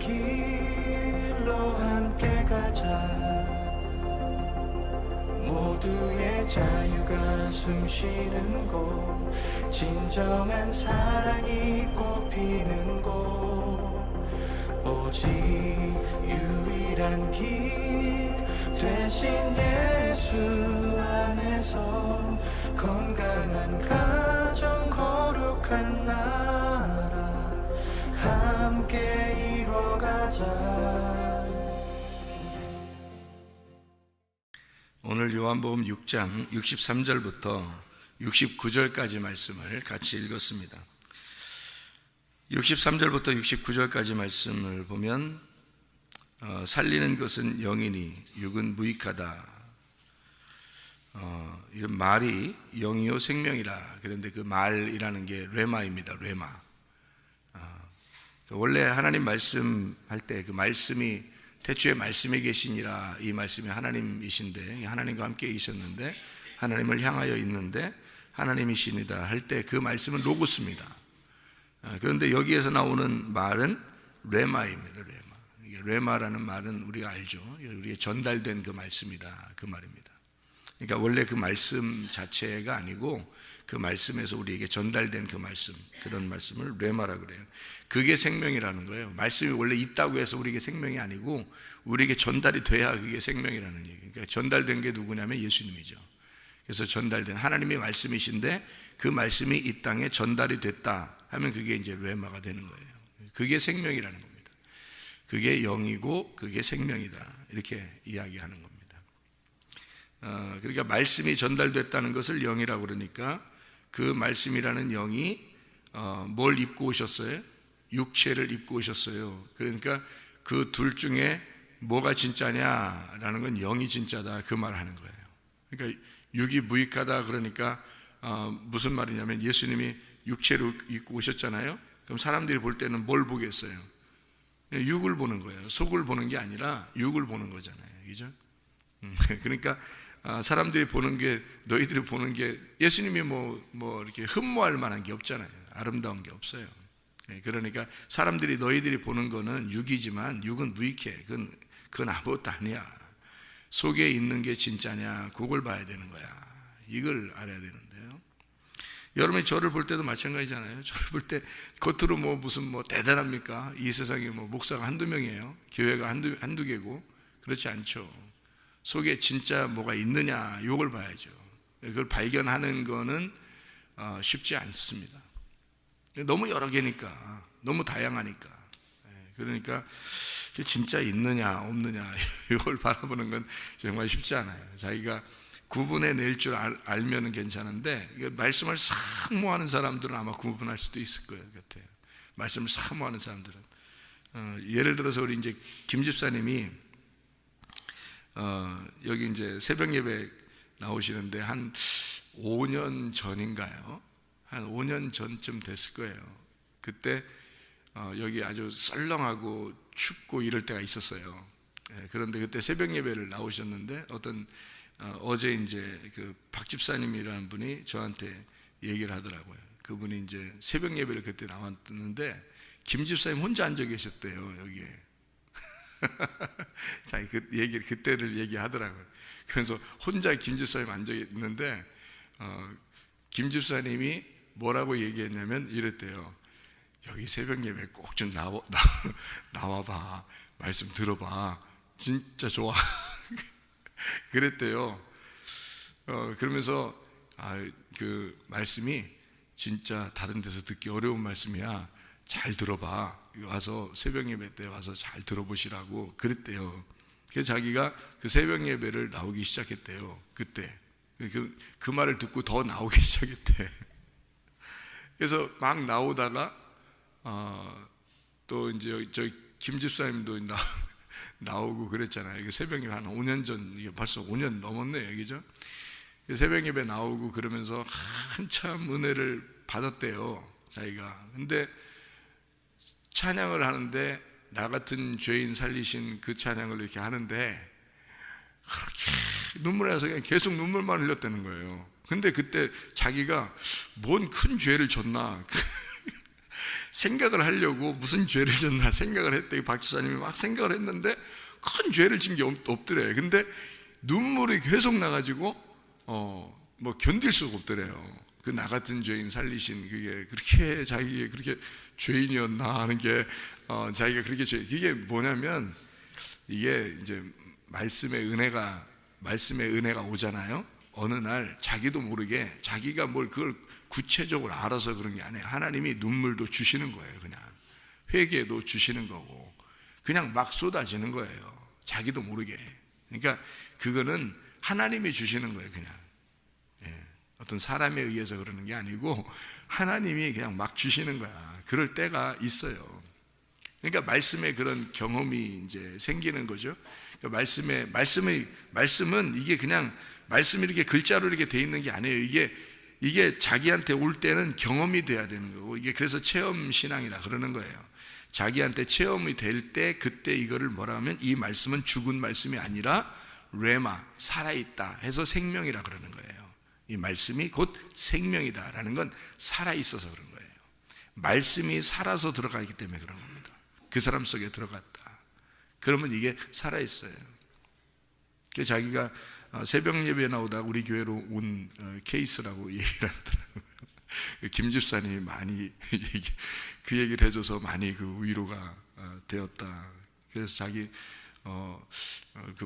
길로 함께 가자. 모두의 자유가 숨쉬는 곳, 진정한 사랑이 꽃피는 곳, 오직 유일한 길 대신 예수 안에서 건강한 가정 거룩한 나라 함께 이뤄가자. 오늘 요한복음 6장 63절부터 69절까지 말씀을 같이 읽었습니다. 63절부터 69절까지 말씀을 보면 살리는 것은 영이니 육은 무익하다. 이런 말이 영이요 생명이라. 그런데 그 말이라는 게 레마입니다. 레마. 원래 하나님 말씀할 때 그 말씀이 태초에 말씀에 계시니라, 이 말씀이 하나님이신데 하나님과 함께 있었는데 하나님을 향하여 있는데 하나님이시니다 할 때 그 말씀은 로고스입니다. 그런데 여기에서 나오는 말은 레마입니다. 레마. 레마라는 말은 우리가 알죠. 우리에게 전달된 그 말씀이다, 그 말입니다. 그러니까 원래 그 말씀 자체가 아니고 그 말씀에서 우리에게 전달된 그 말씀, 그런 말씀을 레마라고 그래요. 그게 생명이라는 거예요. 말씀이 원래 있다고 해서 우리에게 생명이 아니고 우리에게 전달이 돼야 그게 생명이라는 얘기예요. 그러니까 전달된 게 누구냐면 예수님이죠. 그래서 전달된 하나님의 말씀이신데 그 말씀이 이 땅에 전달이 됐다 하면 그게 이제 레마가 되는 거예요. 그게 생명이라는 겁니다. 그게 영이고 그게 생명이다, 이렇게 이야기하는 겁니다. 그러니까 말씀이 전달됐다는 것을 영이라고 그러니까 그 말씀이라는 영이 뭘 입고 오셨어요? 육체를 입고 오셨어요. 그러니까 그 둘 중에 뭐가 진짜냐라는 건 영이 진짜다, 그 말을 하는 거예요. 그러니까 육이 무익하다 그러니까 무슨 말이냐면 예수님이 육체를 입고 오셨잖아요. 그럼 사람들이 볼 때는 뭘 보겠어요? 육을 보는 거예요. 속을 보는 게 아니라 육을 보는 거잖아요. 그죠? 그러니까 사람들이 보는 게, 너희들이 보는 게 예수님이 뭐 이렇게 흠모할 만한 게 없잖아요. 아름다운 게 없어요. 그러니까 사람들이, 너희들이 보는 거는 육이지만 육은 무익해. 그건 아무것도 아니야. 속에 있는 게 진짜냐, 그걸 봐야 되는 거야. 이걸 알아야 되는데요. 여러분이 저를 볼 때도 마찬가지잖아요. 저를 볼 때 겉으로 무슨 대단합니까? 이 세상에 목사가 한두 명이에요. 교회가 한두 개고. 그렇지 않죠. 속에 진짜 뭐가 있느냐, 이걸 봐야죠. 그걸 발견하는 거는 쉽지 않습니다. 너무 여러 개니까, 너무 다양하니까. 그러니까 진짜 있느냐 없느냐 이걸 바라보는 건 정말 쉽지 않아요. 자기가 구분해낼 줄 알면 괜찮은데, 말씀을 사모하는 사람들은 아마 구분할 수도 있을 거예요. 같아요. 말씀을 사모하는 사람들은. 예를 들어서 우리 이제 김 집사님이 여기 이제 새벽 예배 나오시는데 한 5년 전인가요? 한 5년 전쯤 됐을 거예요. 그때 여기 아주 썰렁하고 춥고 이럴 때가 있었어요. 그런데 그때 새벽 예배를 나오셨는데 어제 이제 그 박 집사님이라는 분이 저한테 얘기를 하더라고요. 그분이 이제 새벽 예배를 그때 나왔는데 김 집사님 혼자 앉아 계셨대요, 여기에. 자, 그때를 얘기하더라고요. 그래서 혼자 김 집사님 앉아 있는데 김 집사님이 뭐라고 얘기했냐면 이랬대요. 여기 새벽 예배 꼭 좀 나와봐. 말씀 들어봐. 진짜 좋아. 그랬대요. 그러면서 그 말씀이 진짜 다른 데서 듣기 어려운 말씀이야. 잘 들어봐. 와서 새벽 예배 때 와서 잘 들어보시라고 그랬대요. 그래서 자기가 그 새벽 예배를 나오기 시작했대요. 그때 그 말을 듣고 더 나오기 시작했대. 그래서 막 나오다가 또 이제 저희 김 집사님도 나오고 그랬잖아요. 새벽 예배 한 5년 전, 이게 벌써 5년 넘었네요, 그죠? 새벽 예배 나오고 그러면서 한참 은혜를 받았대요, 자기가. 근데 찬양을 하는데 나 같은 죄인 살리신 그 찬양을 이렇게 하는데 그렇게 눈물이 나서 그냥 계속 눈물만 흘렸다는 거예요. 근데 그때 자기가 뭔 큰 죄를 졌나 생각을 하려고 무슨 죄를 졌나 생각을 했대. 박 집사님이 막 생각을 했는데 큰 죄를 진 게 없더래. 근데 눈물이 계속 나가지고 뭐 견딜 수가 없더래요. 그 나 같은 죄인 살리신 그게 그렇게 자기가 그렇게 죄인이었나 하는 게 자기가 그렇게 그게 뭐냐면 이게 이제 말씀의 은혜가 오잖아요. 어느 날 자기도 모르게 자기가 뭘 그걸 구체적으로 알아서 그런 게 아니에요. 하나님이 눈물도 주시는 거예요. 그냥 회개도 주시는 거고 그냥 막 쏟아지는 거예요. 자기도 모르게. 그러니까 그거는 하나님이 주시는 거예요. 그냥 어떤 사람에 의해서 그러는 게 아니고 하나님이 그냥 막 주시는 거야. 그럴 때가 있어요. 그러니까 말씀에 그런 경험이 이제 생기는 거죠. 그러니까 말씀은 이게 그냥 말씀이 이렇게 글자로 이렇게 돼 있는 게 아니에요. 이게 자기한테 올 때는 경험이 돼야 되는 거고, 이게 그래서 체험 신앙이라 그러는 거예요. 자기한테 체험이 될 때 그때 이거를 뭐라 하면 이 말씀은 죽은 말씀이 아니라 레마, 살아있다 해서 생명이라 그러는 거예요. 이 말씀이 곧 생명이다라는 건 살아있어서 그런 거예요. 말씀이 살아서 들어가기 때문에 그런 겁니다. 그 사람 속에 들어갔다. 그러면 이게 살아있어요. 그 자기가 새벽 예배에 나오다가 우리 교회로 온 케이스라고 얘기를 하더라고요. 김 집사님이 많이 그 얘기를 해줘서 많이 그 위로가 되었다. 그래서 자기 그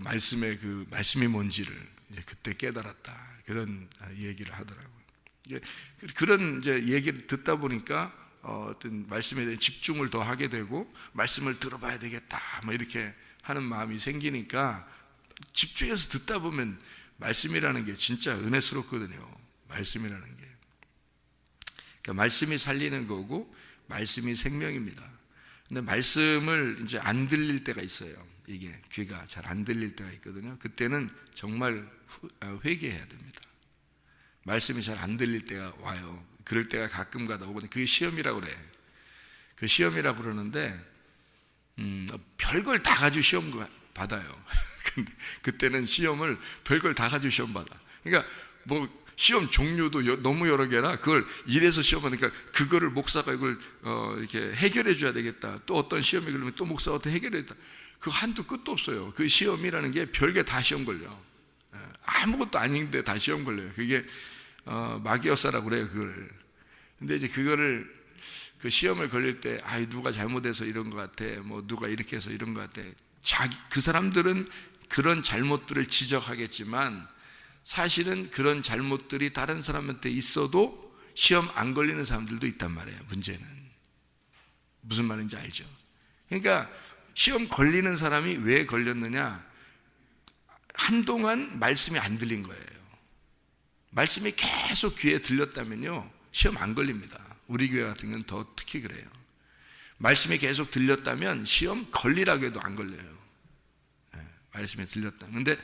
말씀이 뭔지를 그때 깨달았다. 그런 얘기를 하더라고요. 그런 이제 얘기를 듣다 보니까 어떤 말씀에 대한 집중을 더 하게 되고 말씀을 들어봐야 되겠다. 뭐 이렇게 하는 마음이 생기니까 집중해서 듣다 보면 말씀이라는 게 진짜 은혜스럽거든요. 말씀이라는 게. 그러니까 말씀이 살리는 거고 말씀이 생명입니다. 근데 말씀을 이제 안 들릴 때가 있어요. 이게 귀가 잘 안 들릴 때가 있거든요. 그때는 정말 회개해야 됩니다. 말씀이 잘 안 들릴 때가 와요. 그럴 때가 가끔 가다 오거든요. 그게 시험이라고 그래. 그 시험이라고 그러는데 별걸 다 가지고 시험 받아요. 근데 그때는 시험을 별걸 다 가지고 시험 받아. 그러니까 뭐 시험 종류도 너무 여러 개라 그걸 이래서 시험 받으니까 그거를 목사가 이걸 이렇게 해결해 줘야 되겠다. 또 어떤 시험이 그러면 또 목사가 또 해결해야겠다. 그 한도 끝도 없어요. 그 시험이라는 게 별게 다 시험 걸려. 아무것도 아닌데 다 시험 걸려요. 그게 마귀역사라고 그래요. 그걸. 근데 이제 그거를 그 시험을 걸릴 때 누가 잘못해서 이런 것 같아. 뭐 누가 이렇게 해서 이런 것 같아. 그 사람들은 그런 잘못들을 지적하겠지만 사실은 그런 잘못들이 다른 사람한테 있어도 시험 안 걸리는 사람들도 있단 말이에요. 문제는 무슨 말인지 알죠? 그러니까 시험 걸리는 사람이 왜 걸렸느냐? 한동안 말씀이 안 들린 거예요. 말씀이 계속 귀에 들렸다면요 시험 안 걸립니다. 우리 교회 같은 경우는 더 특히 그래요. 말씀이 계속 들렸다면 시험 걸리라고 해도 안 걸려요. 말씀이 들렸다. 근데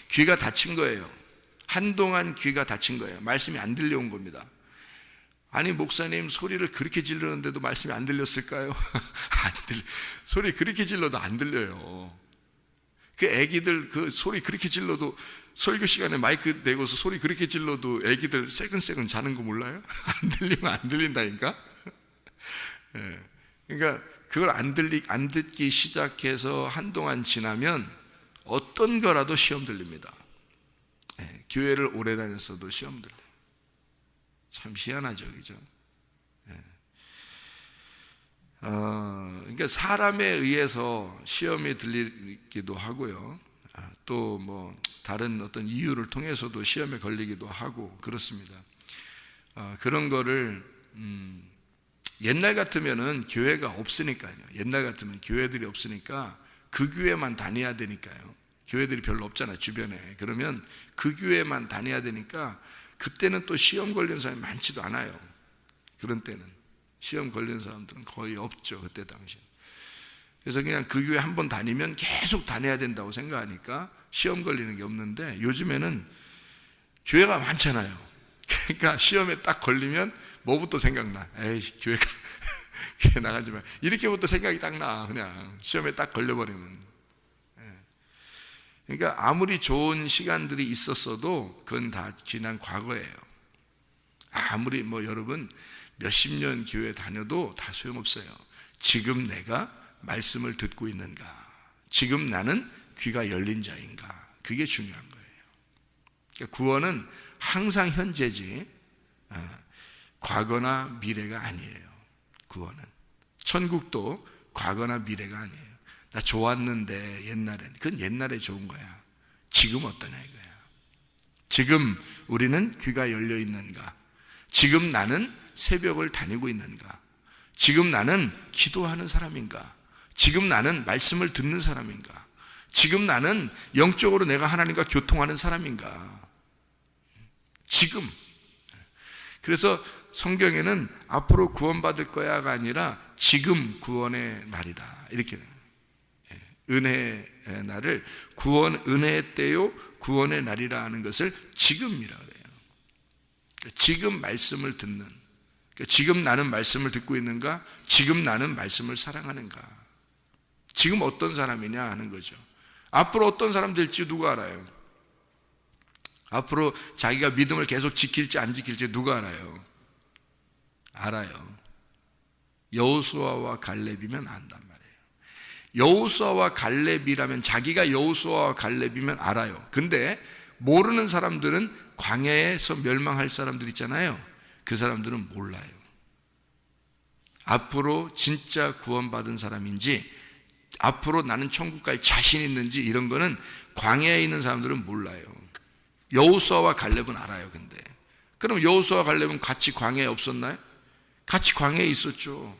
귀가 닫힌 거예요. 한동안 귀가 닫힌 거예요. 말씀이 안 들려온 겁니다. 아니 목사님 소리를 그렇게 질르는데도 말씀이 안 들렸을까요? 소리 그렇게 질러도 안 들려요. 그 애기들 그 소리 그렇게 질러도 설교 시간에 마이크 내고서 소리 그렇게 질러도 애기들 새근새근 자는 거 몰라요? 안 들리면 안 들린다니까. 그러니까 그걸 안 듣기 시작해서 한동안 지나면 어떤 거라도 시험 들립니다. 교회를 오래 다녔어도 시험 들려요. 참 희한하죠, 그죠? 그러니까 사람에 의해서 시험이 들리기도 하고요. 또 뭐 다른 어떤 이유를 통해서도 시험에 걸리기도 하고 그렇습니다. 그런 거를 옛날 같으면은 교회가 없으니까요. 옛날 같으면 교회들이 없으니까 그 교회만 다녀야 되니까요. 교회들이 별로 없잖아요, 주변에. 그러면 그 교회만 다녀야 되니까 그때는 또 시험 걸린 사람이 많지도 않아요. 그런 때는 시험 걸린 사람들은 거의 없죠, 그때 당시에. 그래서 그냥 그 교회 한 번 다니면 계속 다녀야 된다고 생각하니까 시험 걸리는 게 없는데 요즘에는 교회가 많잖아요. 그러니까 시험에 딱 걸리면 뭐부터 생각나? 에이, 교회 나가지 마. 이렇게부터 생각이 딱 나. 그냥 시험에 딱 걸려버리면. 그러니까 아무리 좋은 시간들이 있었어도 그건 다 지난 과거예요. 아무리 뭐 여러분 몇십 년 교회 다녀도 다 소용없어요. 지금 내가 말씀을 듣고 있는가? 지금 나는 귀가 열린 자인가? 그게 중요한 거예요. 그러니까 구원은 항상 현재지 과거나 미래가 아니에요. 구원은 천국도 과거나 미래가 아니에요. 나 좋았는데 옛날엔, 그건 옛날에 좋은 거야. 지금 어떠냐 이거야. 지금 우리는 귀가 열려 있는가? 지금 나는 새벽을 다니고 있는가? 지금 나는 기도하는 사람인가? 지금 나는 말씀을 듣는 사람인가? 지금 나는 영적으로 내가 하나님과 교통하는 사람인가? 지금. 그래서 성경에는 앞으로 구원받을 거야가 아니라 지금 구원의 날이다 이렇게 은혜의 날을 은혜의 때요 구원의 날이라 하는 것을 지금이라 그래요. 지금 말씀을 듣는, 지금 나는 말씀을 듣고 있는가? 지금 나는 말씀을 사랑하는가? 지금 어떤 사람이냐 하는 거죠. 앞으로 어떤 사람 될지 누가 알아요? 앞으로 자기가 믿음을 계속 지킬지 안 지킬지 누가 알아요? 알아요. 여호수아와 갈렙이면 안단 말이에요. 여호수아와 갈렙이라면, 자기가 여호수아와 갈렙이면 알아요. 근데 모르는 사람들은, 광야에서 멸망할 사람들 있잖아요. 그 사람들은 몰라요. 앞으로 진짜 구원받은 사람인지, 앞으로 나는 천국 갈 자신 있는지, 이런 거는 광야에 있는 사람들은 몰라요. 여호수아와 갈렙은 알아요. 근데 그럼 여호수아와 갈렙은 같이 광야에 없었나요? 같이 광야에 있었죠.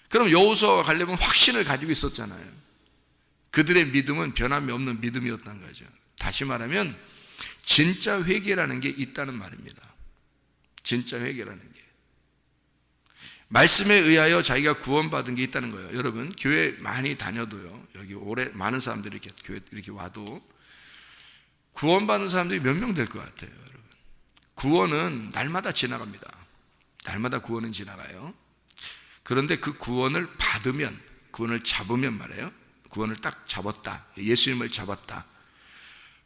그럼 여호수아와 갈렙은 확신을 가지고 있었잖아요. 그들의 믿음은 변함이 없는 믿음이었다는 거죠. 다시 말하면 진짜 회개라는 게 있다는 말입니다. 진짜 회개라는 게, 말씀에 의하여 자기가 구원받은 게 있다는 거예요. 여러분, 교회 많이 다녀도요, 여기 오래 많은 사람들이 이렇게 교회 이렇게 와도 구원받는 사람들이 몇 명 될 것 같아요, 여러분? 구원은 날마다 지나갑니다. 날마다 구원은 지나가요. 그런데 그 구원을 받으면, 구원을 잡으면 말이에요. 구원을 딱 잡았다. 예수님을 잡았다.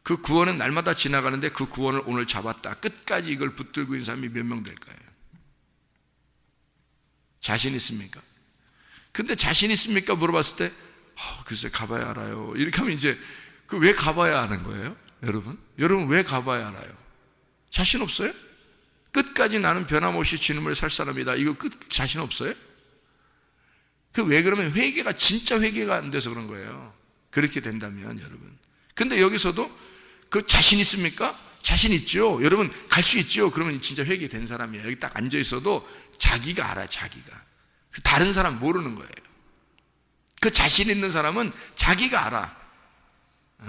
그 구원은 날마다 지나가는데 그 구원을 오늘 잡았다. 끝까지 이걸 붙들고 있는 사람이 몇 명 될까요? 자신 있습니까? 근데 자신 있습니까? 물어봤을 때, 글쎄 가봐야 알아요. 이렇게 하면 이제 그 왜 가봐야 하는 거예요? 여러분 왜 가봐야 알아요? 자신 없어요? 끝까지 나는 변함없이 주님을 살 사람이다. 이거 자신 없어요? 그 왜 그러면 회개가 진짜 회개가 안 돼서 그런 거예요. 그렇게 된다면 여러분. 근데 여기서도 그 자신 있습니까? 자신 있죠. 여러분 갈 수 있죠. 그러면 진짜 회개된 사람이에요. 여기 딱 앉아 있어도 자기가 알아. 자기가. 다른 사람 모르는 거예요. 그 자신 있는 사람은 자기가 알아.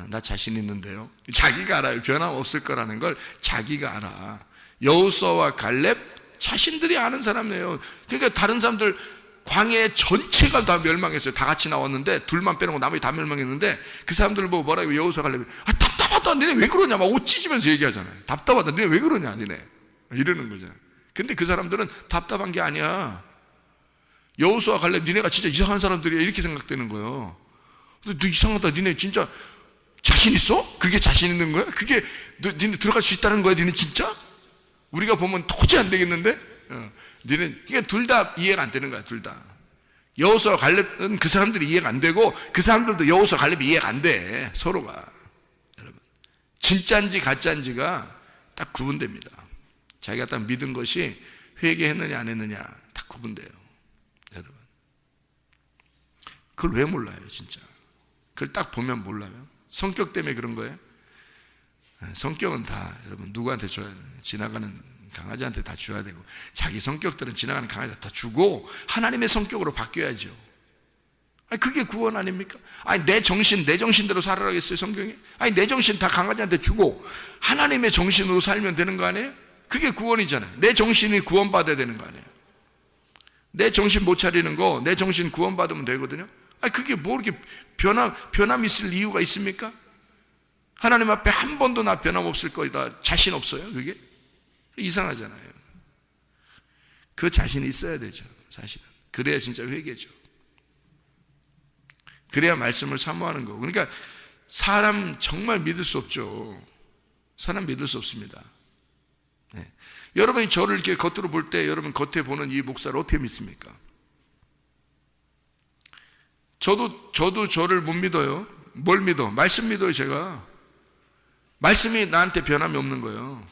나 자신 있는데요. 자기가 알아요. 변함없을 거라는 걸 자기가 알아. 여호수아와 갈렙 자신들이 아는 사람이에요. 그러니까 다른 사람들 광야 전체가 다 멸망했어요. 다 같이 나왔는데 둘만 빼놓고 나머지 다 멸망했는데 그 사람들 보고 뭐라고, 여호수아 갈렙이 답답하다. 니네 왜 그러냐 막 옷 찢으면서 얘기하잖아요. 답답하다. 니네 왜 그러냐 니네 이러는 거죠. 근데 그 사람들은 답답한 게 아니야. 여호수아 갈렙 니네가 진짜 이상한 사람들이야 이렇게 생각되는 거예요. 근데 너 이상하다. 니네 진짜 자신 있어? 그게 자신 있는 거야? 그게 니네 들어갈 수 있다는 거야? 니네 진짜? 우리가 보면 도저히 안 되겠는데? 니네, 그러니까 둘 다 이해가 안 되는 거야. 둘 다. 여호수아 갈렙은 그 사람들이 이해가 안 되고 그 사람들도 여호수아 갈렙이 이해가 안 돼. 서로가. 여러분, 진짜인지 가짜인지가 딱 구분됩니다. 자기가 딱 믿은 것이 회개했느냐 안 했느냐 딱 구분돼요. 여러분, 그걸 왜 몰라요? 진짜 그걸 딱 보면 몰라요. 성격 때문에 그런 거예요? 성격은 다 여러분 누구한테 줘야 돼요? 지나가는 강아지한테 다 줘야 되고, 자기 성격들은 지나가는 강아지한테 다 주고 하나님의 성격으로 바뀌어야죠. 그게 구원 아닙니까? 내 정신대로 살아라겠어요 성경에? 내 정신 다 강아지한테 주고 하나님의 정신으로 살면 되는 거 아니에요? 그게 구원이잖아요. 내 정신이 구원받아야 되는 거 아니에요? 내 정신 못 차리는 거, 내 정신 구원받으면 되거든요. 그게 뭐 이렇게 변함 있을 이유가 있습니까? 하나님 앞에 한 번도 나 변함 없을 거다 자신 없어요? 그게 이상하잖아요. 그 자신이 있어야 되죠. 사실은 그래야 진짜 회개죠. 그래야 말씀을 사모하는 거고. 그러니까 사람 정말 믿을 수 없죠. 사람 믿을 수 없습니다. 여러분이 저를 이렇게 겉으로 볼 때 여러분 겉에 보는 이 목사를 어떻게 믿습니까? 저도 저를 못 믿어요. 뭘 믿어? 말씀 믿어요. 제가 말씀이 나한테 변함이 없는 거예요.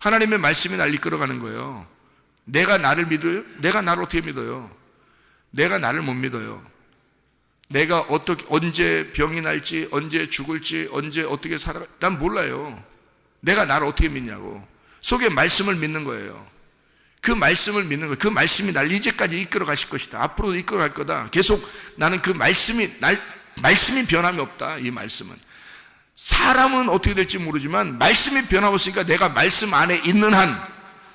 하나님의 말씀이 날 이끌어가는 거예요. 내가 나를 믿어요? 내가 나를 어떻게 믿어요? 내가 나를 못 믿어요. 내가 어떻게, 언제 병이 날지, 언제 죽을지, 언제 어떻게 살아, 난 몰라요. 내가 나를 어떻게 믿냐고. 속에 말씀을 믿는 거예요. 그 말씀을 믿는 거예요. 그 말씀이 날 이제까지 이끌어 가실 것이다. 앞으로도 이끌어 갈 거다. 계속 나는 그 말씀이 변함이 없다. 이 말씀은. 사람은 어떻게 될지 모르지만 말씀이 변함없으니까 내가 말씀 안에 있는 한,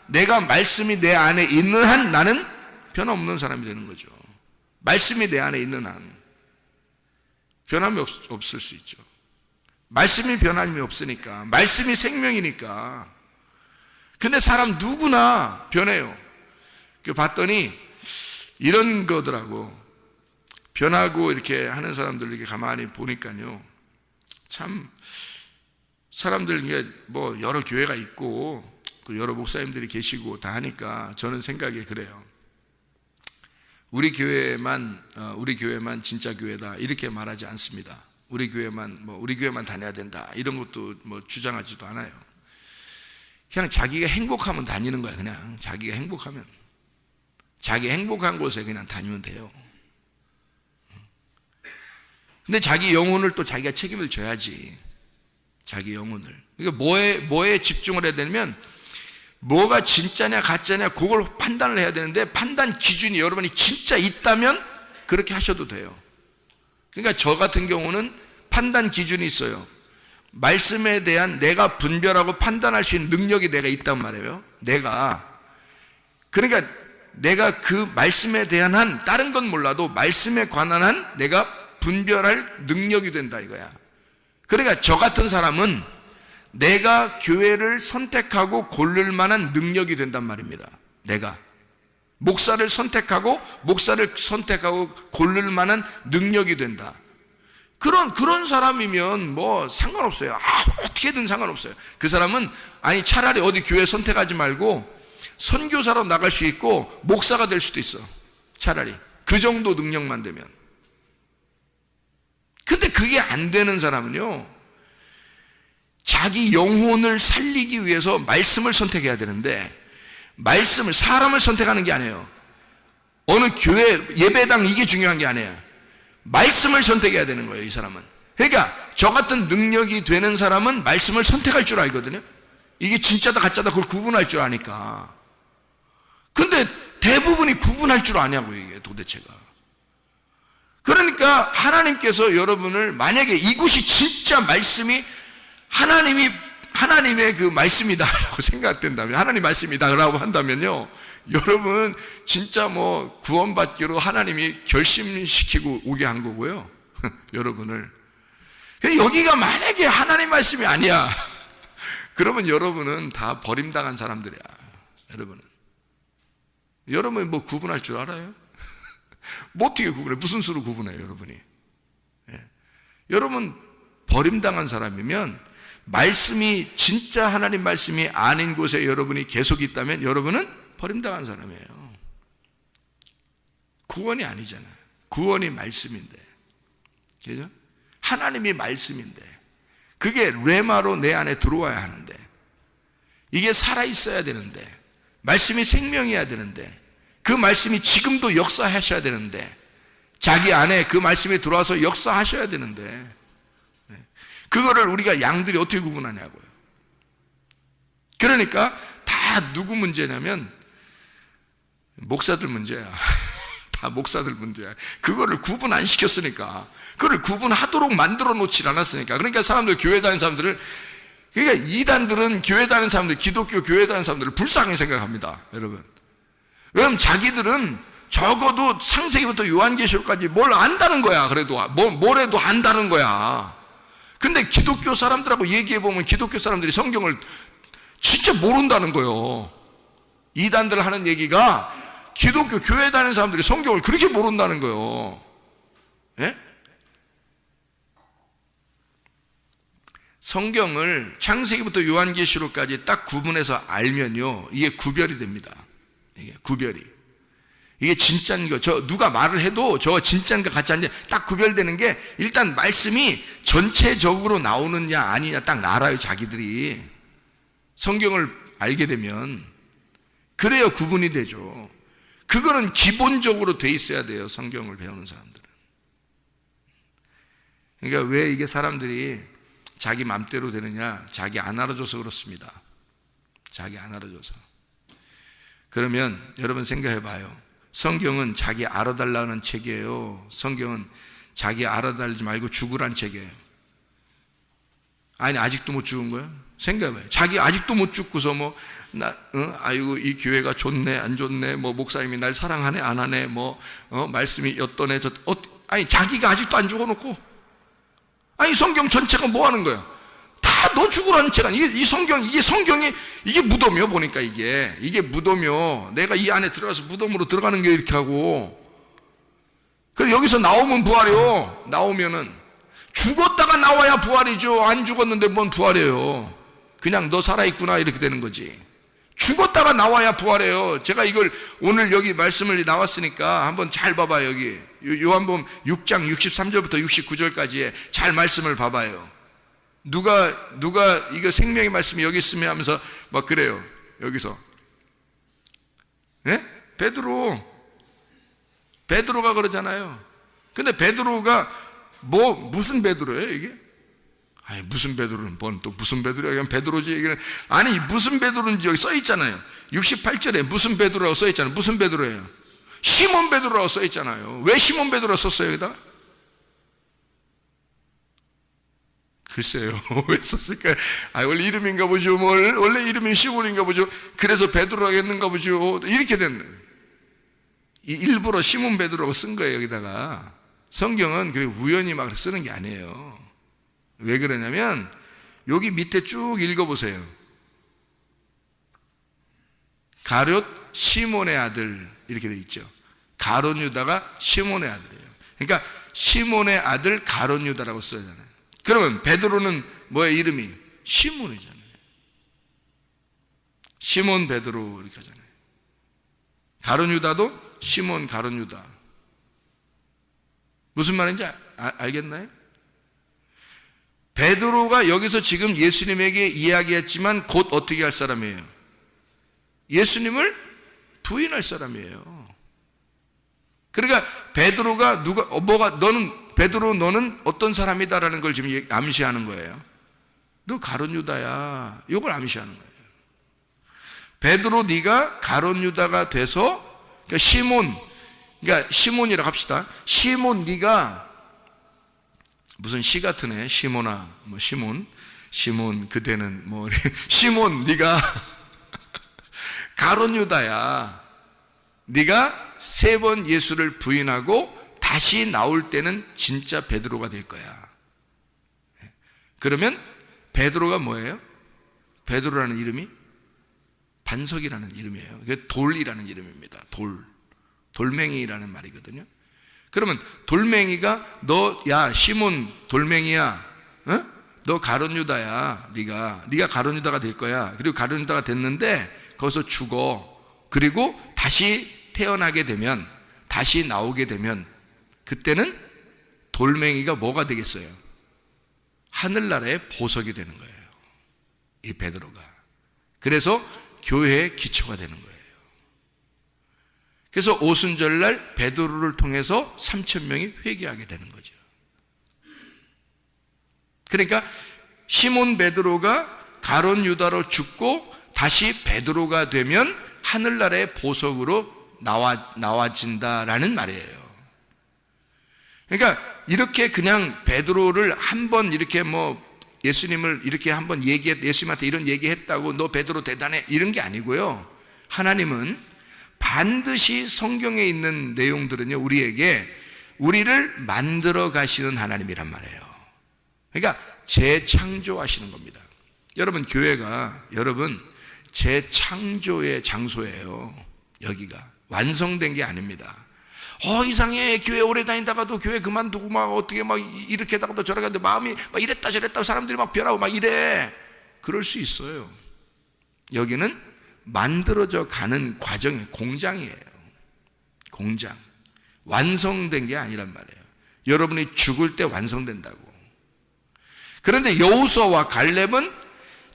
내가 말씀이 내 안에 있는 한 나는 변함없는 사람이 되는 거죠. 말씀이 내 안에 있는 한 변함이 없을 수 있죠. 말씀이 변함이 없으니까, 말씀이 생명이니까. 근데 사람 누구나 변해요. 봤더니 이런 거더라고. 변하고 이렇게 하는 사람들 이렇게 가만히 보니까요, 참 사람들 이게 뭐 여러 교회가 있고 또 여러 목사님들이 계시고 다 하니까 저는 생각이 그래요. 우리 교회만 진짜 교회다 이렇게 말하지 않습니다. 우리 교회만 다녀야 된다 이런 것도 뭐 주장하지도 않아요. 그냥 자기가 행복하면 다니는 거야. 그냥 자기가 행복하면, 자기 행복한 곳에 그냥 다니면 돼요. 근데 자기 영혼을 또 자기가 책임을 져야지. 자기 영혼을. 그러니까 뭐에 집중을 해야 되냐면, 뭐가 진짜냐 가짜냐 그걸 판단을 해야 되는데, 판단 기준이 여러분이 진짜 있다면 그렇게 하셔도 돼요. 그러니까 저 같은 경우는 판단 기준이 있어요. 말씀에 대한 내가 분별하고 판단할 수 있는 능력이 내가 있단 말이에요. 그러니까 내가 그 말씀에 대한 한, 다른 건 몰라도 말씀에 관한 한 내가 분별할 능력이 된다 이거야. 그러니까 저 같은 사람은 내가 교회를 선택하고 고를 만한 능력이 된단 말입니다. 내가 목사를 선택하고 고를 만한 능력이 된다. 그런 사람이면 뭐 상관없어요. 어떻게든 상관없어요. 그 사람은 차라리 어디 교회 선택하지 말고 선교사로 나갈 수 있고 목사가 될 수도 있어. 차라리 그 정도 능력만 되면. 근데 그게 안 되는 사람은요, 자기 영혼을 살리기 위해서 말씀을 선택해야 되는데, 사람을 선택하는 게 아니에요. 어느 교회 예배당 이게 중요한 게 아니에요. 말씀을 선택해야 되는 거예요, 이 사람은. 그러니까 저 같은 능력이 되는 사람은 말씀을 선택할 줄 알거든요. 이게 진짜다 가짜다 그걸 구분할 줄 아니까. 근데 대부분이 구분할 줄 아냐고, 이게 도대체가. 그러니까 하나님께서 여러분을, 만약에 이곳이 진짜 말씀이 하나님의 그 말씀이다라고 생각된다면, 하나님 말씀이다라고 한다면요, 여러분 진짜 뭐 구원받기로 하나님이 결심시키고 오게 한 거고요. 여러분을. 여기가 만약에 하나님 말씀이 아니야, 그러면 여러분은 다 버림당한 사람들이야. 여러분이 뭐 구분할 줄 알아요? 뭐 어떻게 구분해? 무슨 수로 구분해요, 여러분이? 여러분 버림당한 사람이면, 말씀이 진짜 하나님 말씀이 아닌 곳에 여러분이 계속 있다면 여러분은 버림당한 사람이에요. 구원이 아니잖아요. 구원이 말씀인데, 그죠? 하나님이 말씀인데, 그게 레마로 내 안에 들어와야 하는데, 이게 살아있어야 되는데, 말씀이 생명이어야 되는데, 그 말씀이 지금도 역사하셔야 되는데, 자기 안에 그 말씀이 들어와서 역사하셔야 되는데, 그거를 우리가 양들이 어떻게 구분하냐고요. 그러니까 다 누구 문제냐면 목사들 문제야. 다 목사들 문제야. 그거를 구분 안 시켰으니까, 그걸 구분하도록 만들어 놓지 않았으니까. 그러니까 사람들, 교회 다니는 사람들을, 그러니까 이단들은 교회 다니는 사람들, 기독교 교회 다니는 사람들을 불쌍히 생각합니다, 여러분. 왜냐면 자기들은 적어도 창세기부터 요한계시록까지 뭘 안다는 거야. 그래도 뭐래도 안다는 거야. 근데 기독교 사람들하고 얘기해보면 기독교 사람들이 성경을 진짜 모른다는 거예요. 이단들 하는 얘기가 기독교 교회 다니는 사람들이 성경을 그렇게 모른다는 거예요. 예? 성경을 창세기부터 요한계시록까지 딱 구분해서 알면요, 이게 구별이 됩니다. 이게 구별이. 이게 진짜인 거, 누가 말을 해도 저 진짜인 거 가짜인지 딱 구별되는 게, 일단 말씀이 전체적으로 나오느냐 아니냐 딱 알아요, 자기들이. 성경을 알게 되면. 그래야 구분이 되죠. 그거는 기본적으로 돼 있어야 돼요, 성경을 배우는 사람들은. 그러니까 왜 이게 사람들이 자기 맘대로 되느냐? 자기 안 알아줘서 그렇습니다. 자기 안 알아줘서. 그러면 여러분 생각해 봐요. 성경은 자기 알아달라는 책이에요. 성경은 자기 알아달지 말고 죽으란 책이에요. 아니, 아직도 못 죽은 거야? 생각해 봐요. 자기 아직도 못 죽고서 아이고 이 교회가 좋네 안 좋네, 목사님이 날 사랑하네 안 하네, 말씀이 어떠네 아니, 자기가 아직도 안 죽어놓고, 아니 성경 전체가 뭐 하는 거야? 다 너 죽으라는 책 아니야? 이게 성경이 이게 무덤이요. 보니까 이게 무덤이요. 내가 이 안에 들어가서 무덤으로 들어가는 게 이렇게 하고, 그래서 여기서 나오면 부활이요. 나오면은 죽었다가 나와야 부활이죠. 안 죽었는데 뭔 부활이에요? 그냥 너 살아있구나 이렇게 되는 거지. 죽었다가 나와야 부활해요. 제가 이걸 오늘 여기 말씀을 나왔으니까 한번 잘 봐봐요. 여기 요한복음 6장 63절부터 69절까지의 잘 말씀을 봐봐요. 누가 이거 생명의 말씀이 여기 있으면 하면서 막 그래요. 여기서 네? 베드로가 그러잖아요. 근데 베드로가 무슨 베드로예요 이게? 아니, 무슨 베드로는 또 무슨 베드로야? 그냥 베드로지. 얘기는. 아니, 무슨 베드로인지 여기 써 있잖아요. 68절에 무슨 베드로라고 써 있잖아요. 무슨 베드로예요? 시몬 베드로라고 써 있잖아요. 왜 시몬 베드로라고 썼어요, 여기다? 글쎄요. 왜 썼을까요? 원래 이름인가 보죠. 원래 이름이 시몬인가 보죠. 그래서 베드로라고 했는가 보죠. 이렇게 됐네. 일부러 시몬 베드로라고 쓴 거예요, 여기다가. 성경은 그렇게 우연히 막 쓰는 게 아니에요. 왜 그러냐면 여기 밑에 쭉 읽어보세요. 가룟 시몬의 아들 이렇게 되어 있죠. 가룟 유다가 시몬의 아들이에요. 그러니까 시몬의 아들 가룟 유다라고 써잖아요. 그러면 베드로는 뭐예요? 이름이 시몬이잖아요. 시몬 베드로 이렇게 하잖아요. 가룟 유다도 시몬 가룟 유다. 무슨 말인지 알겠나요? 베드로가 여기서 지금 예수님에게 이야기했지만 곧 어떻게 할 사람이에요? 예수님을 부인할 사람이에요. 그러니까 베드로가 너는 어떤 사람이다라는 걸 지금 암시하는 거예요. 너 가룟 유다야. 이걸 암시하는 거예요. 베드로 네가 가룟 유다가 돼서, 그러니까 시몬이라고 합시다. 시몬 네가 무슨 시 같은 애, 시몬아, 시몬 그대는 시몬 네가 가룟 유다야. 네가 3번 예수를 부인하고 다시 나올 때는 진짜 베드로가 될 거야. 그러면 베드로가 뭐예요? 베드로라는 이름이 반석이라는 이름이에요. 그게 돌이라는 이름입니다. 돌멩이라는 말이거든요. 그러면 돌멩이가 야 시몬 돌멩이야, 너 가룟 유다야. 네가 가룟 유다가 될 거야. 그리고 가룟 유다가 됐는데 거기서 죽어. 그리고 다시 태어나게 되면, 다시 나오게 되면 그때는 돌멩이가 뭐가 되겠어요? 하늘나라의 보석이 되는 거예요, 이 베드로가. 그래서 교회의 기초가 되는 거예요. 그래서 오순절날 베드로를 통해서 3,000명이 회개하게 되는 거죠. 그러니까 시몬 베드로가 가룟 유다로 죽고 다시 베드로가 되면 하늘나라의 보석으로 나와진다라는 말이에요. 그러니까 이렇게 그냥 베드로를 한번 이렇게 예수님을 이렇게 한번 예수님한테 이런 얘기했다고 너 베드로 대단해 이런 게 아니고요. 하나님은 반드시 성경에 있는 내용들은요, 우리를 만들어 가시는 하나님이란 말이에요. 그러니까 재창조하시는 겁니다. 여러분, 교회가 재창조의 장소예요. 여기가 완성된 게 아닙니다. 이상해. 교회 오래 다니다가도 교회 그만두고 막 어떻게 막 이렇게 하다가도 저렇게 하는데 마음이 막 이랬다 저랬다 사람들이 막 변하고 막 이래. 그럴 수 있어요. 여기는 만들어져 가는 과정이에요. 공장이에요. 공장. 완성된 게 아니란 말이에요. 여러분이 죽을 때 완성된다고. 그런데 여호수아와 갈렙은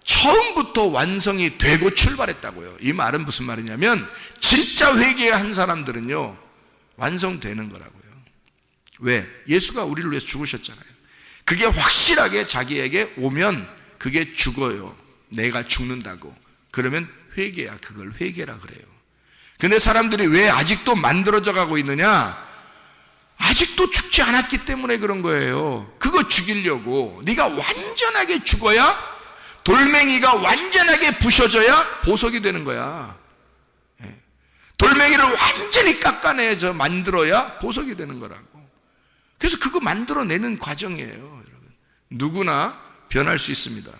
처음부터 완성이 되고 출발했다고요. 이 말은 무슨 말이냐면 진짜 회개한 사람들은요 완성되는 거라고요. 왜? 예수가 우리를 위해서 죽으셨잖아요. 그게 확실하게 자기에게 오면 그게 죽어요. 내가 죽는다고. 그러면 회개야. 그걸 회개라 그래요. 근데 사람들이 왜 아직도 만들어져 가고 있느냐? 아직도 죽지 않았기 때문에 그런 거예요. 그거 죽이려고. 네가 완전하게 죽어야, 돌멩이가 완전하게 부셔져야 보석이 되는 거야. 돌멩이를 완전히 깎아내서 만들어야 보석이 되는 거라고. 그래서 그거 만들어내는 과정이에요, 여러분. 누구나 변할 수 있습니다.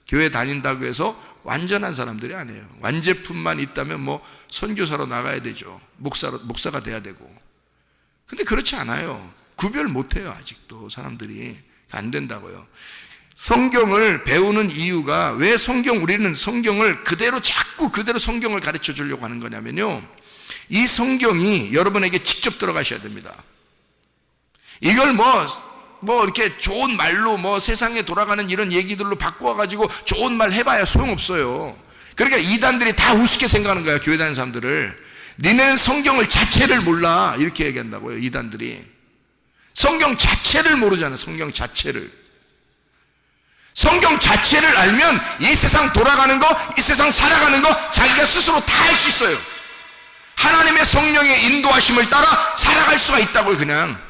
교회 다닌다고 해서 완전한 사람들이 아니에요. 완제품만 있다면 뭐 선교사로 나가야 되죠. 목사가 돼야 되고. 근데 그렇지 않아요. 구별 못해요. 아직도 사람들이. 안 된다고요. 성경을 배우는 이유가, 왜 우리는 성경을 자꾸 그대로 성경을 가르쳐 주려고 하는 거냐면요, 이 성경이 여러분에게 직접 들어가셔야 됩니다. 이걸 뭐 이렇게 좋은 말로 세상에 돌아가는 이런 얘기들로 바꿔가지고 좋은 말 해봐야 소용없어요. 그러니까 이단들이 다 우습게 생각하는 거야. 교회 다니는 사람들을. 니네는 성경을 자체를 몰라, 이렇게 얘기한다고요. 이단들이. 성경 자체를 모르잖아요. 성경 자체를 알면 이 세상 돌아가는 거, 이 세상 살아가는 거 자기가 스스로 다 할 수 있어요. 하나님의 성령의 인도하심을 따라 살아갈 수가 있다고요. 그냥.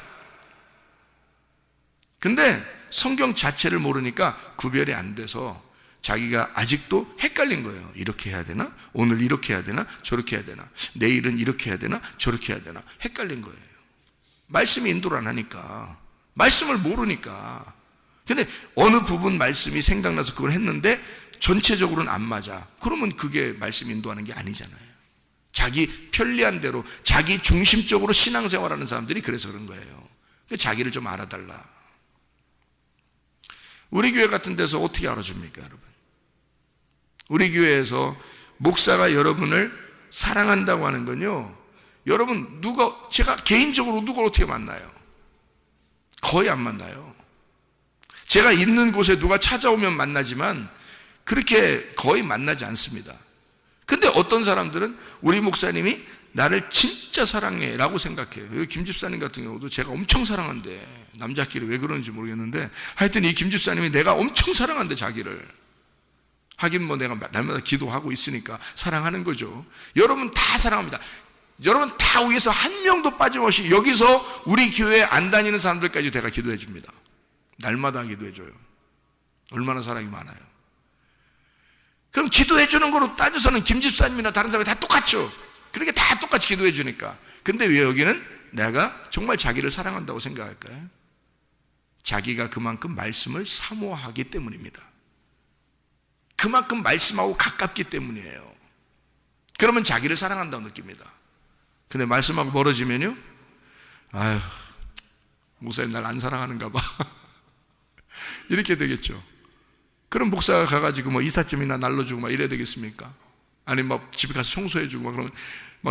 근데 성경 자체를 모르니까 구별이 안 돼서 자기가 아직도 헷갈린 거예요. 이렇게 해야 되나? 오늘 이렇게 해야 되나? 저렇게 해야 되나? 내일은 이렇게 해야 되나? 저렇게 해야 되나? 헷갈린 거예요. 말씀이 인도를 안 하니까, 말씀을 모르니까. 근데 어느 부분 말씀이 생각나서 그걸 했는데 전체적으로는 안 맞아. 그러면 그게 말씀 인도하는 게 아니잖아요. 자기 편리한 대로, 자기 중심적으로 신앙생활하는 사람들이 그래서 그런 거예요. 자기를 좀 알아달라. 우리 교회 같은 데서 어떻게 알아줍니까, 여러분? 우리 교회에서 목사가 여러분을 사랑한다고 하는 건요, 여러분 제가 개인적으로 누굴 어떻게 만나요? 거의 안 만나요. 제가 있는 곳에 누가 찾아오면 만나지만 그렇게 거의 만나지 않습니다. 근데 어떤 사람들은 우리 목사님이 나를 진짜 사랑해 라고 생각해요. 김 집사님 같은 경우도 제가 엄청 사랑한대. 남자끼리 왜 그러는지 모르겠는데 하여튼 이 김 집사님이 내가 엄청 사랑한대, 자기를. 하긴 내가 날마다 기도하고 있으니까 사랑하는 거죠. 여러분 다 사랑합니다. 여러분 다 위에서 한 명도 빠짐없이, 여기서 우리 교회 안 다니는 사람들까지 제가 기도해 줍니다. 날마다 기도해 줘요. 얼마나 사랑이 많아요. 그럼 기도해 주는 거로 따져서는 김 집사님이나 다른 사람이 다 똑같죠. 그렇게 다 똑같이 기도해 주니까. 근데 왜 여기는 내가 정말 자기를 사랑한다고 생각할까요? 자기가 그만큼 말씀을 사모하기 때문입니다. 그만큼 말씀하고 가깝기 때문이에요. 그러면 자기를 사랑한다고 느낍니다. 근데 말씀하고 멀어지면요, 아유, 목사님 날 안 사랑하는가 봐. 이렇게 되겠죠. 그럼 목사가 가가지고 이삿짐이나 날려주고 막 이래야 되겠습니까? 아니 집에 가서 청소해주고 그러면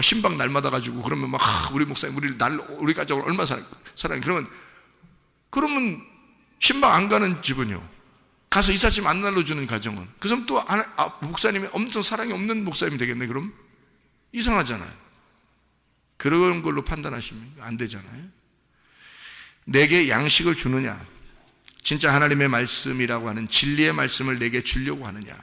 신방 날마다 가지고 그러면 우리 목사님 우리 가족을 얼마나 사랑해. 그러면 신방 안 가는 집은요, 가서 이삿짐 안 날려주는 가정은, 그 사람 또 목사님이 엄청 사랑이 없는 목사님이 되겠네. 그럼 이상하잖아요. 그런 걸로 판단하시면 안 되잖아요. 내게 양식을 주느냐, 진짜 하나님의 말씀이라고 하는 진리의 말씀을 내게 주려고 하느냐.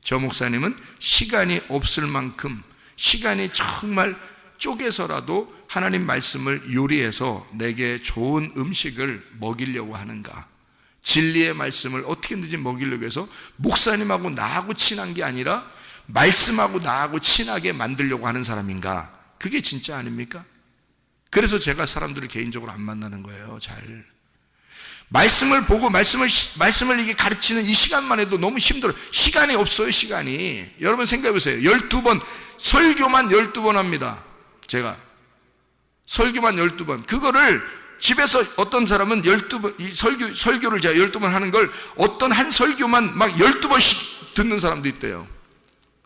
저 목사님은 시간이 없을 만큼, 시간이 정말 쪼개서라도 하나님 말씀을 요리해서 내게 좋은 음식을 먹이려고 하는가. 진리의 말씀을 어떻게든지 먹이려고 해서 목사님하고 나하고 친한 게 아니라 말씀하고 나하고 친하게 만들려고 하는 사람인가. 그게 진짜 아닙니까? 그래서 제가 사람들을 개인적으로 안 만나는 거예요. 잘 말씀을 보고 말씀을 이게 가르치는 이 시간만 해도 너무 힘들어요. 시간이 없어요. 시간이. 여러분 생각해 보세요. 12번 설교만 12번 합니다. 제가 설교만 12번. 그거를 집에서 어떤 사람은 12번, 이 설교를 제가 12번 하는 걸 어떤 한 설교만 막 12번씩 듣는 사람도 있대요.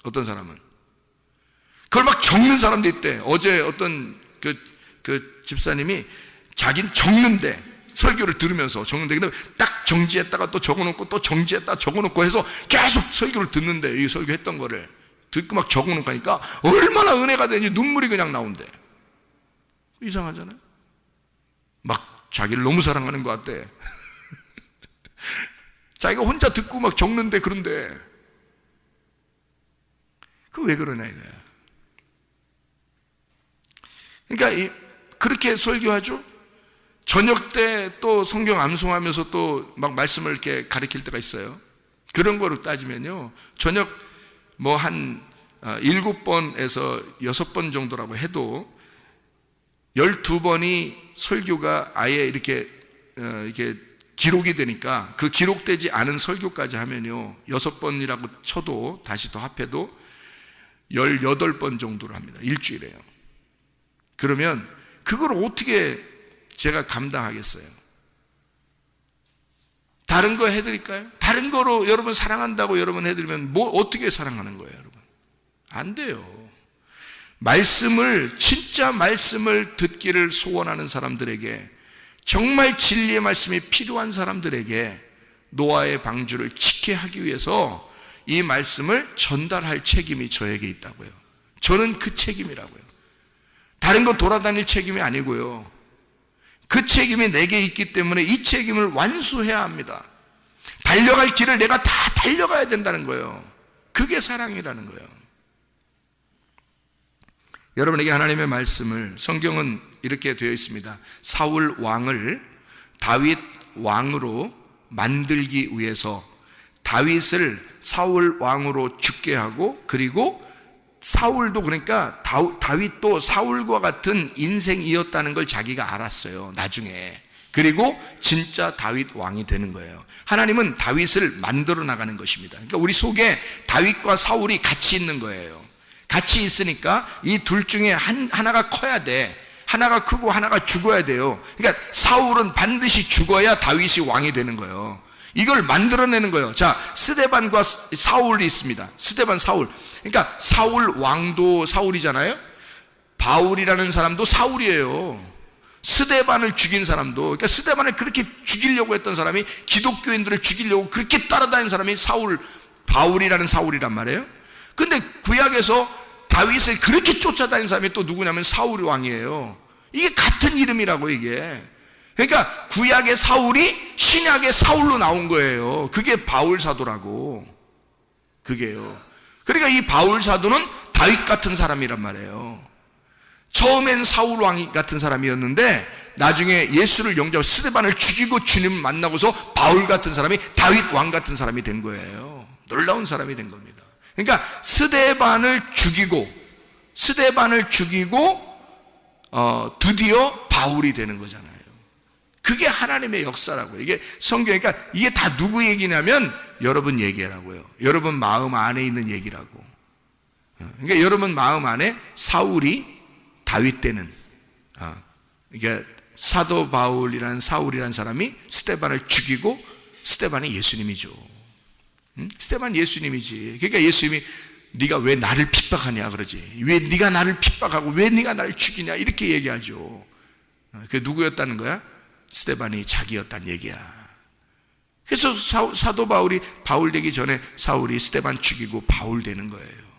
어떤 사람은. 그걸 막 적는 사람도 있대. 어제 어떤 그 집사님이 자기는 적는데, 설교를 들으면서 적는데, 근데 딱 정지했다가 또 적어놓고 또 정지했다가 적어놓고 해서 계속 설교를 듣는데, 이 설교했던 거를 듣고 막 적어놓고 하니까 얼마나 은혜가 되는지 눈물이 그냥 나온대. 이상하잖아요. 막 자기를 너무 사랑하는 것 같대. 자기가 혼자 듣고 막 적는데, 그런데 그 왜 그러냐 이거야. 그러니까 그렇게 설교하죠. 저녁 때 또 성경 암송하면서 또 막 말씀을 이렇게 가르칠 때가 있어요. 그런 거로 따지면요, 저녁 뭐 한 7번에서 6번 정도라고 해도 12번이 설교가 아예 이렇게 기록이 되니까, 그 기록되지 않은 설교까지 하면요 6번이라고 쳐도 다시 더 합해도 18번 정도로 합니다. 일주일에요. 그러면 그걸 어떻게 제가 감당하겠어요? 다른 거 해드릴까요? 다른 거로 여러분 사랑한다고 여러분 해드리면 뭐 어떻게 사랑하는 거예요, 여러분? 안 돼요. 말씀을, 진짜 말씀을 듣기를 소원하는 사람들에게, 정말 진리의 말씀이 필요한 사람들에게 노아의 방주를 지켜야 하기 위해서 이 말씀을 전달할 책임이 저에게 있다고요. 저는 그 책임이라고요. 다른 거 돌아다닐 책임이 아니고요. 그 책임이 내게 있기 때문에 이 책임을 완수해야 합니다. 달려갈 길을 내가 다 달려가야 된다는 거예요. 그게 사랑이라는 거예요. 여러분에게 하나님의 말씀을, 성경은 이렇게 되어 있습니다. 사울 왕을 다윗 왕으로 만들기 위해서 다윗을 사울 왕으로 죽게 하고, 그리고 사울도, 그러니까 다윗도 사울과 같은 인생이었다는 걸 자기가 알았어요, 나중에. 그리고 진짜 다윗 왕이 되는 거예요. 하나님은 다윗을 만들어 나가는 것입니다. 그러니까 우리 속에 다윗과 사울이 같이 있는 거예요. 같이 있으니까 이 둘 중에 하나가 커야 돼. 하나가 크고 하나가 죽어야 돼요. 그러니까 사울은 반드시 죽어야 다윗이 왕이 되는 거예요. 이걸 만들어내는 거예요. 자, 스데반과 사울이 있습니다. 스데반, 사울. 그러니까 사울 왕도 사울이잖아요. 바울이라는 사람도 사울이에요. 스데반을 죽인 사람도, 그러니까 스데반을 그렇게 죽이려고 했던 사람이, 기독교인들을 죽이려고 그렇게 따라다닌 사람이 바울이라는 사울이란 말이에요. 근데 구약에서 다윗을 그렇게 쫓아다닌 사람이 또 누구냐면 사울 왕이에요. 이게 같은 이름이라고, 이게. 그러니까 구약의 사울이 신약의 사울로 나온 거예요. 그게 바울 사도라고. 그게요. 그러니까 이 바울 사도는 다윗 같은 사람이란 말이에요. 처음엔 사울 왕 같은 사람이었는데 나중에 예수를 영접하고 스데반을 죽이고 주님 만나고서 바울 같은 사람이 다윗 왕 같은 사람이 된 거예요. 놀라운 사람이 된 겁니다. 그러니까 스데반을 죽이고 드디어 바울이 되는 거잖아요. 그게 하나님의 역사라고요. 이게 성경, 그러니까 이게 다 누구 얘기냐면 여러분 얘기라고요. 여러분 마음 안에 있는 얘기라고. 그러니까 여러분 마음 안에 사울이 다윗 때는, 그러니까 사도 바울이라는 사울이라는 사람이 스데반을 죽이고, 스데반이 예수님이죠. 스데반 예수님이지. 그러니까 예수님이 네가 왜 나를 핍박하냐 그러지. 왜 네가 나를 핍박하고 왜 네가 나를 죽이냐 이렇게 얘기하죠. 그게 누구였다는 거야? 스데반이 자기였다는 얘기야. 그래서 사도 바울이 바울 되기 전에 사울이 스데반 죽이고 바울 되는 거예요.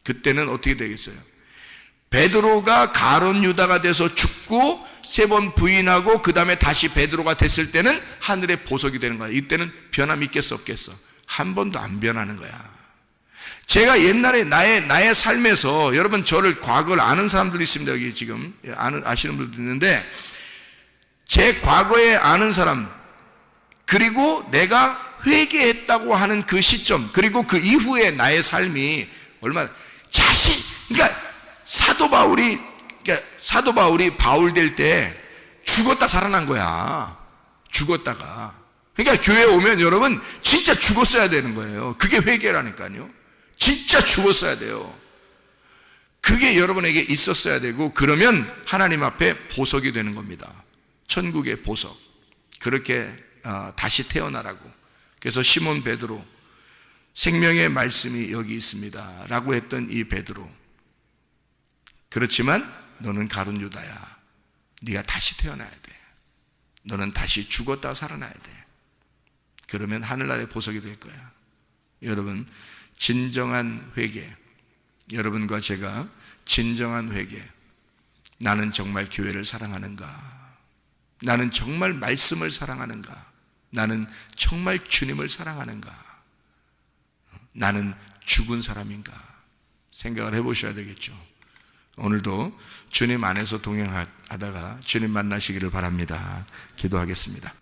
그때는 어떻게 되겠어요? 베드로가 가룟 유다가 돼서 죽고 3번 부인하고 그 다음에 다시 베드로가 됐을 때는 하늘의 보석이 되는 거야. 이때는 변함이 있겠어 없겠어? 한 번도 안 변하는 거야. 제가 옛날에 나의 삶에서, 여러분 저를 과거를 아는 사람들이 있습니다. 여기 지금 아시는 분들도 있는데, 제 과거에 아는 사람, 그리고 내가 회개했다고 하는 그 시점, 그리고 그 이후에 나의 삶이 얼마나 그러니까 사도 바울이 바울 될 때 죽었다 살아난 거야. 죽었다가. 그러니까 교회에 오면 여러분 진짜 죽었어야 되는 거예요. 그게 회개라니까요. 진짜 죽었어야 돼요. 그게 여러분에게 있었어야 되고, 그러면 하나님 앞에 보석이 되는 겁니다. 천국의 보석. 그렇게 다시 태어나라고. 그래서 시몬 베드로, 생명의 말씀이 여기 있습니다 라고 했던 이 베드로, 그렇지만 너는 가룟 유다야. 네가 다시 태어나야 돼. 너는 다시 죽었다 살아나야 돼. 그러면 하늘나라의 보석이 될 거야. 여러분, 진정한 회개, 여러분과 제가 진정한 회개, 나는 정말 교회를 사랑하는가? 나는 정말 말씀을 사랑하는가? 나는 정말 주님을 사랑하는가? 나는 죽은 사람인가? 생각을 해보셔야 되겠죠. 오늘도 주님 안에서 동행하다가 주님 만나시기를 바랍니다. 기도하겠습니다.